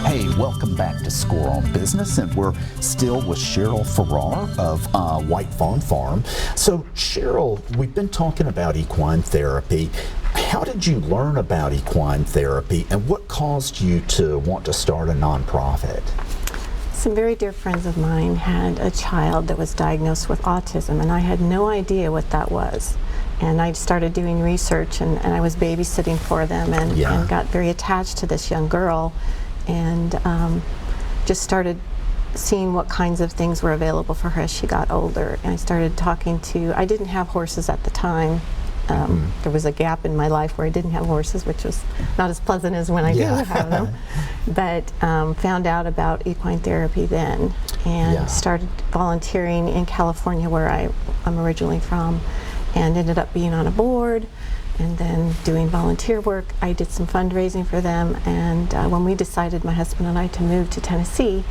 Hey, welcome back to Score on Business, and we're still with Cheryl Farrar of White Fawn Farm. So, Cheryl, we've been talking about equine therapy. How did you learn about equine therapy, and what caused you to want to start a nonprofit? Some very dear friends of mine had a child that was diagnosed with autism, and I had no idea what that was. And I started doing research, and I was babysitting for them, and got very attached to this young girl, and just started seeing what kinds of things were available for her as she got older. And I started talking to, I didn't have horses at the time. There was a gap in my life where I didn't have horses, which was not as pleasant as when I do have them. But found out about equine therapy then, and started volunteering in California, where I'm originally from, and ended up being on a board and then doing volunteer work. I did some fundraising for them, and when we decided, my husband and I, to move to Tennessee,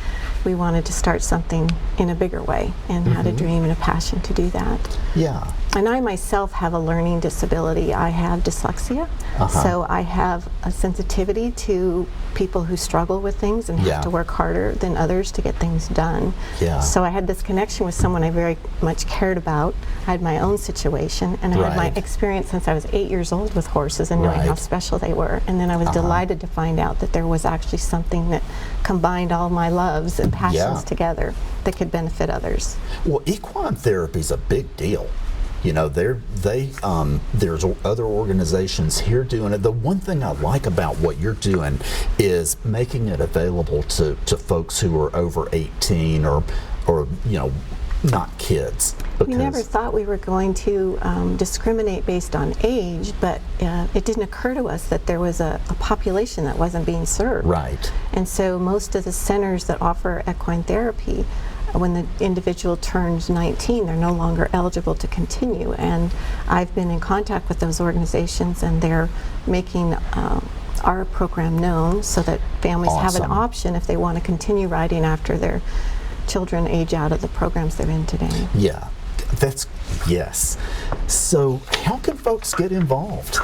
we wanted to start something in a bigger way, and had a dream and a passion to do that. Yeah. And I myself have a learning disability. I have dyslexia, so I have a sensitivity to people who struggle with things and have to work harder than others to get things done. So I had this connection with someone I very much cared about. I had my own situation, and I had my experience since I was 8 years old with horses and knowing how special they were. And then I was delighted to find out that there was actually something that combined all my loves and passions together that could benefit others. Well, equine therapy is a big deal. You know, there's other organizations here doing it. The one thing I like about what you're doing is making it available to folks who are over 18 or you know, not kids. We never thought we were going to discriminate based on age, but it didn't occur to us that there was a population that wasn't being served. Right. And so most of the centers that offer equine therapy, when the individual turns 19, they're no longer eligible to continue. And I've been in contact with those organizations, and they're making our program known so that families have an option if they want to continue riding after their children age out of the programs they're in today. Yeah, yes. So how can folks get involved?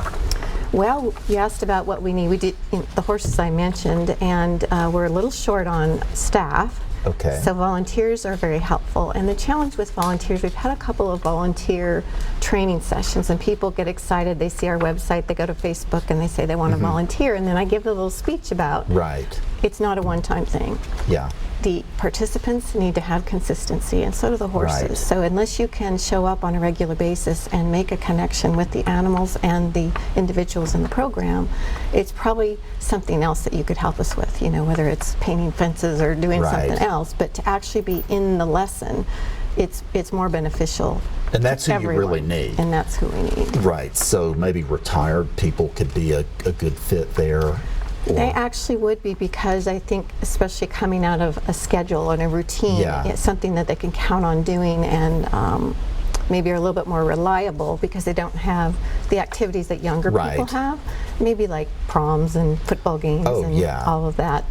Well, you asked about what we need. We did the horses I mentioned, and we're a little short on staff. Okay. So volunteers are very helpful. And the challenge with volunteers, we've had a couple of volunteer training sessions, and people get excited. They see our website, they go to Facebook, and they say they want to volunteer. And then I give a little speech about it's not a one-time thing. Yeah. The participants need to have consistency, and so do the horses. So unless you can show up on a regular basis and make a connection with the animals and the individuals in the program, it's probably something else that you could help us with, you know, whether it's painting fences or doing something else. But to actually be in the lesson, it's more beneficial. And that's who everyone. you really need. And that's who we need. Right. So maybe retired people could be a good fit there. They actually would be, because I think, especially coming out of a schedule and a routine, it's something that they can count on doing, and maybe are a little bit more reliable because they don't have the activities that younger people have. Maybe like proms and football games and all of that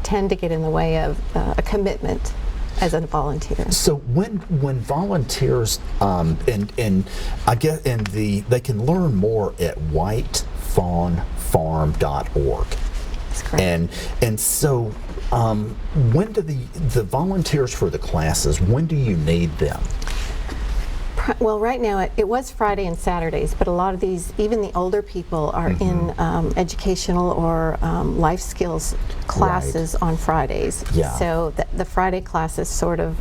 tend to get in the way of a commitment as a volunteer. So when volunteers and I guess they can learn more at whitefawnfarm.org. That's correct. And so when do the volunteers for the classes, when do you need them? Well, right now it was Friday and Saturdays, but a lot of these, even the older people, are in educational or life skills classes on Fridays. So the Friday class is sort of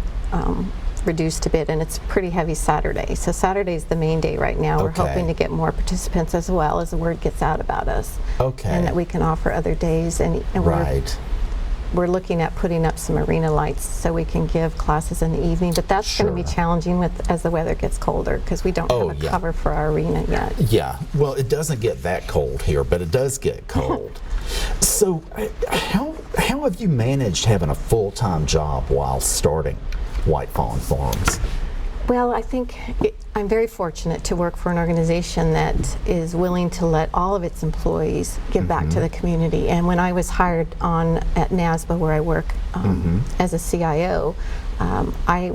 reduced a bit, and it's pretty heavy Saturday. So Saturday's the main day right now. We're hoping to get more participants as well, as the word gets out about us. And that we can offer other days. And we're looking at putting up some arena lights so we can give classes in the evening, but that's going to be challenging as the weather gets colder, because we don't have a cover for our arena yet. Yeah, well, it doesn't get that cold here, but it does get cold. So how have you managed having a full-time job while starting White Fawn Farms? Well, I think I'm very fortunate to work for an organization that is willing to let all of its employees give back to the community. And when I was hired on at NASBA, where I work as a CIO, I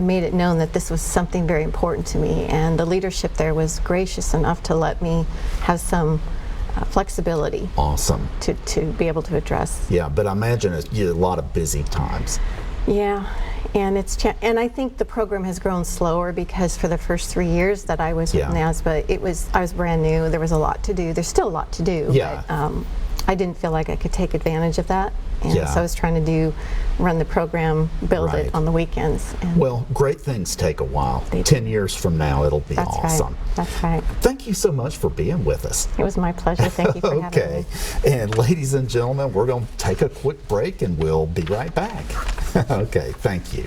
made it known that this was something very important to me, and the leadership there was gracious enough to let me have some flexibility Awesome. to be able to address. Yeah, but I imagine a lot of busy times. Yeah, and and I think the program has grown slower because for the first 3 years that I was with NASBA, I was brand new. There was a lot to do. There's still a lot to do. Yeah. But, I didn't feel like I could take advantage of that, and so I was trying to run the program, build it on the weekends. And well, great things take a while. 10 years from now, it'll be awesome. Right. That's right. Thank you so much for being with us. It was my pleasure. Thank you for having me. And ladies and gentlemen, we're going to take a quick break and we'll be right back. Okay, thank you.